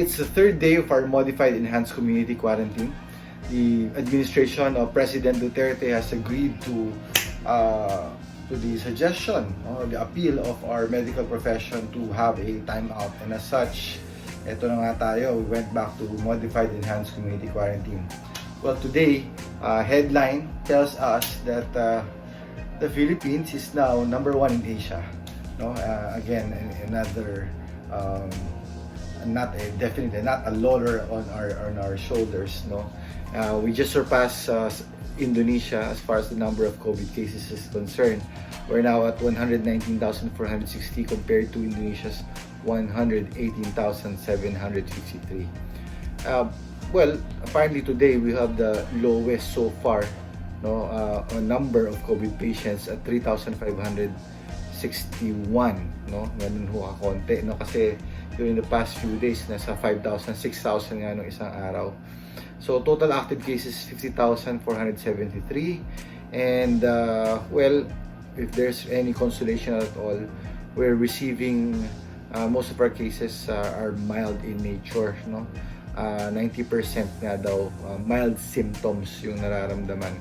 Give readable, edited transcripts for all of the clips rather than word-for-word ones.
It's the third day of our modified enhanced community quarantine. The administration of President Duterte has agreed to the suggestion or the appeal of our medical profession to have a timeout, and as such, eto na nga tayo, we went back to modified enhanced community quarantine. Well, today, headline tells us that the Philippines is now number 1 in Asia. No, again, another definitely not a loader on our shoulders. No, we just surpassed Indonesia as far as the number of COVID cases is concerned. We're now at 119,460 compared to Indonesia's 118,753. Well, apparently today we have the lowest so far, no, a number of COVID patients at 3,561, no, ganun ho kakonti, no, kasi during the past few days nasa 5,000, 6,000 nga nung isang araw. So total active cases 50,473, and well, if there's any consolation at all, we're receiving most of our cases are mild in nature, no. 90% nga daw mild symptoms yung nararamdaman.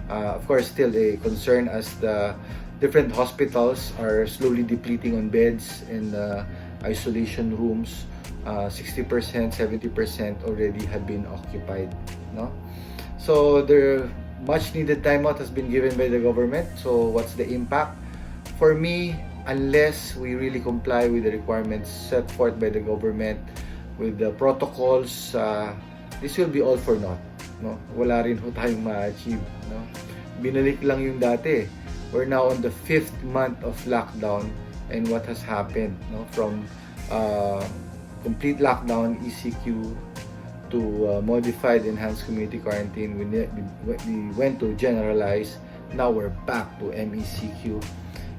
Of course, still a concern as the different hospitals are slowly depleting on beds and isolation rooms. 60%, 70% already have been occupied, no? So the much needed timeout has been given by the government. So what's the impact? For me, unless we really comply with the requirements set forth by the government, with the protocols, this will be all for naught, no? Wala rin ho tayong ma-achieve, no? Binalik lang yung dati. We're now on the 5th month of lockdown, and what has happened, no? From complete lockdown, ECQ, to modified enhanced community quarantine, we went to generalized. Now we're back to MECQ,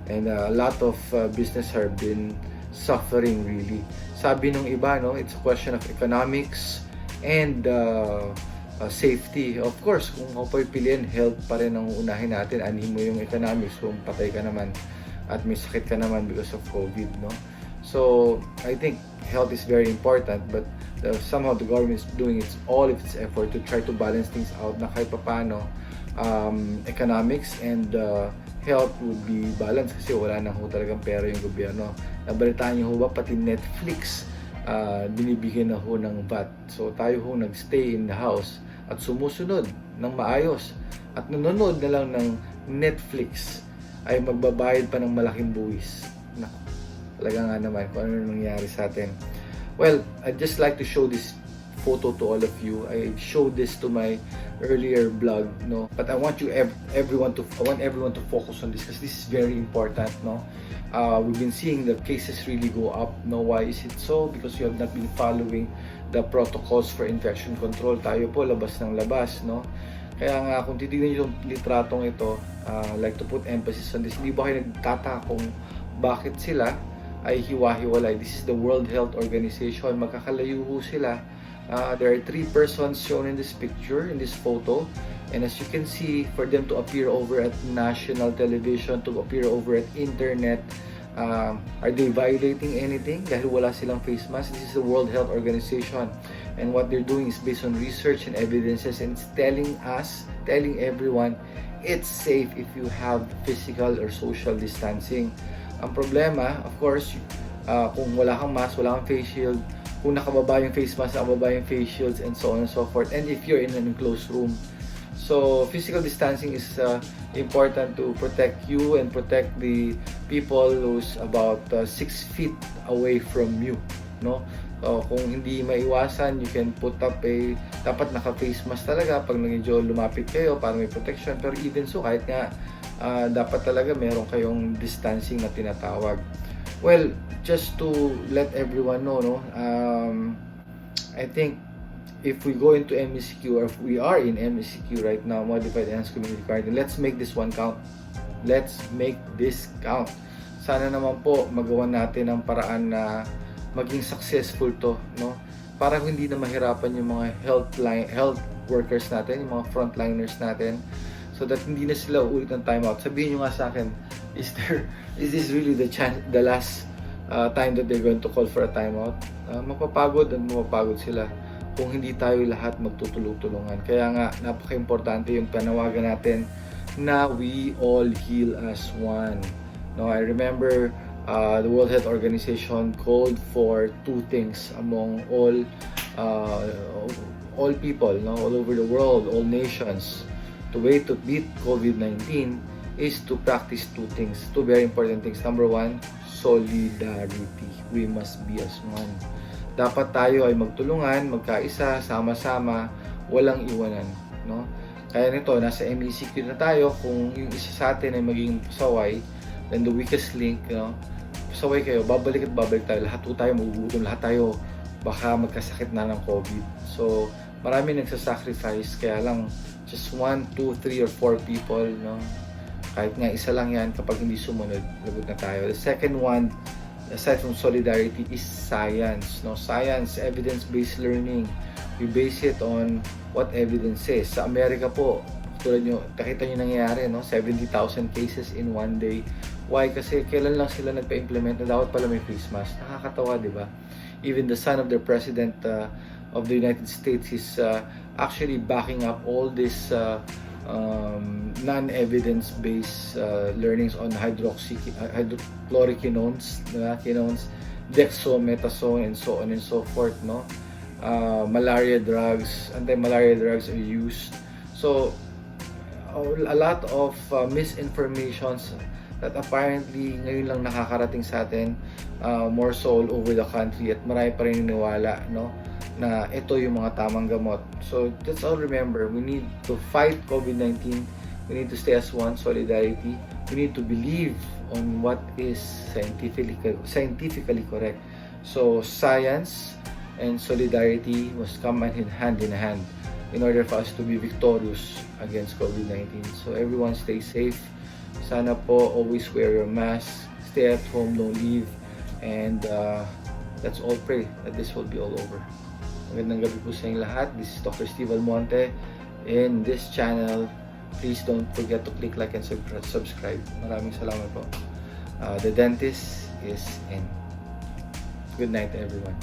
and a lot of business have been suffering really. Sabi nung iba, no, it's a question of economics and safety. Of course, kung ako pipiliin, health pa rin ang unahin natin. Anin mo yung economics kung patay ka naman at may sakit ka naman because of COVID, no? So I think health is very important, but somehow the government is doing all of its effort to try to balance things out na kahit paano economics and health would be balanced, kasi wala na ho talagang pera yung gobyerno. Nabalitaan niyo ho ba, pati Netflix binibigyan na ho ng VAT. So tayo ho nagstay in the house at sumusunod ng maayos at nanonood na lang ng Netflix ay magbabayad pa ng malaking buwis. Naku, talaga nga naman kung ano nangyari sa atin. Well, I'd just like to show this photo to all of you. I showed this to my earlier blog, no, but I want everyone to focus on this because this is very important, no. We've been seeing the cases really go up, no. Why is it so? Because you have not been following the protocols for infection control. Tayo po labas ng labas, no. Kaya nga kung titignan niyo yung litratong ito, like to put emphasis on this. Hindi ba kayo nagtataka kung bakit sila ay hiwa-hiwalay? This is the World Health Organization. Magkakalayo ho sila. There are 3 persons shown in this picture, in this photo, and as you can see, for them to appear over at national television, to appear over at internet, are they violating anything dahil wala silang face mask? This is the World Health Organization, and what they're doing is based on research and evidences, and it's telling everyone it's safe if you have physical or social distancing. Ang problema, of course, kung wala kang mask, wala kang face shield, kung nakababa yung face mask, nakababa yung face shields, and so on and so forth, and if you're in an enclosed room. So physical distancing is important to protect you and protect the people who's about 6 feet away from you, no. Kung hindi maiwasan, you can put up dapat naka-face mask talaga pag medyo lumapit kayo para may protection, pero even so, kahit nga dapat talaga meron kayong distancing na tinatawag. Well, just to let everyone know, no, I think if we go into MECQ, or if we are in MECQ right now, modified enhanced community quarantine, let's make this one count. Let's make this count. Sana naman po magawa natin ang paraan na maging successful to, no, para hindi na mahirapan yung mga health workers natin, yung mga frontliners natin, so that hindi na sila ulit ng timeout. Sabihin nyo nga sa akin, is this really the last time that they're going to call for a timeout, mapapagod sila kung hindi tayo lahat magtutulong-tulungan. Kaya nga, napaka-importante yung panawagan natin na we all heal as one. No, I remember the World Health Organization called for two things among all people, no, all over the world, all nations. The way to beat COVID-19 is to practice two things, two very important things. Number one, solidarity. We must be as one. Dapat tayo ay magtulungan, magkaisa, sama-sama, walang iwanan, no? Kaya nito, nasa MECQ na tayo. Kung yung isa sa atin ay maging pasaway, then the weakest link, no? Pasaway kayo, babalik tayo. Lahat po tayo magugutom, lahat tayo baka magkasakit na ng COVID. So, marami nagsasacrifice, kaya lang just 1, 2, 3, or 4 people, no? Kahit nga isa lang yan, kapag hindi sumunod, lagot na tayo. The second one, aside from solidarity, is science, no? Science, evidence-based learning. We base it on what evidence says. Sa Amerika po, tulad nyo, nakita nyo nangyayari, no? 70,000 cases in one day. Why? Kasi kailan lang sila nagpa-implement na dapat pala may face mask. Nakakatawa, di ba? Even the son of the president of the United States is actually backing up all this non-evidence-based learnings on hydrochloroquinones, dexamethasone, and so on and so forth, no? Malaria drugs, anti-malaria drugs are used. So, a lot of misinformations that apparently ngayon lang nakakarating sa atin, more so all over the country, at marami pa rin niniwala, no, na ito yung mga tamang gamot. So let's all remember, we need to fight COVID-19. We need to stay as one, solidarity. We need to believe on what is scientifically correct. So science and solidarity must come hand in hand in order for us to be victorious against COVID-19. So everyone stay safe. Sana po always wear your mask, stay at home, don't leave, and let's all pray that this will be all over. Magandang gabi po sa inyong lahat. This is Dr. Steve Almonte in this channel. Please don't forget to click like and subscribe. Maraming salamat po. The dentist is in. Good night everyone.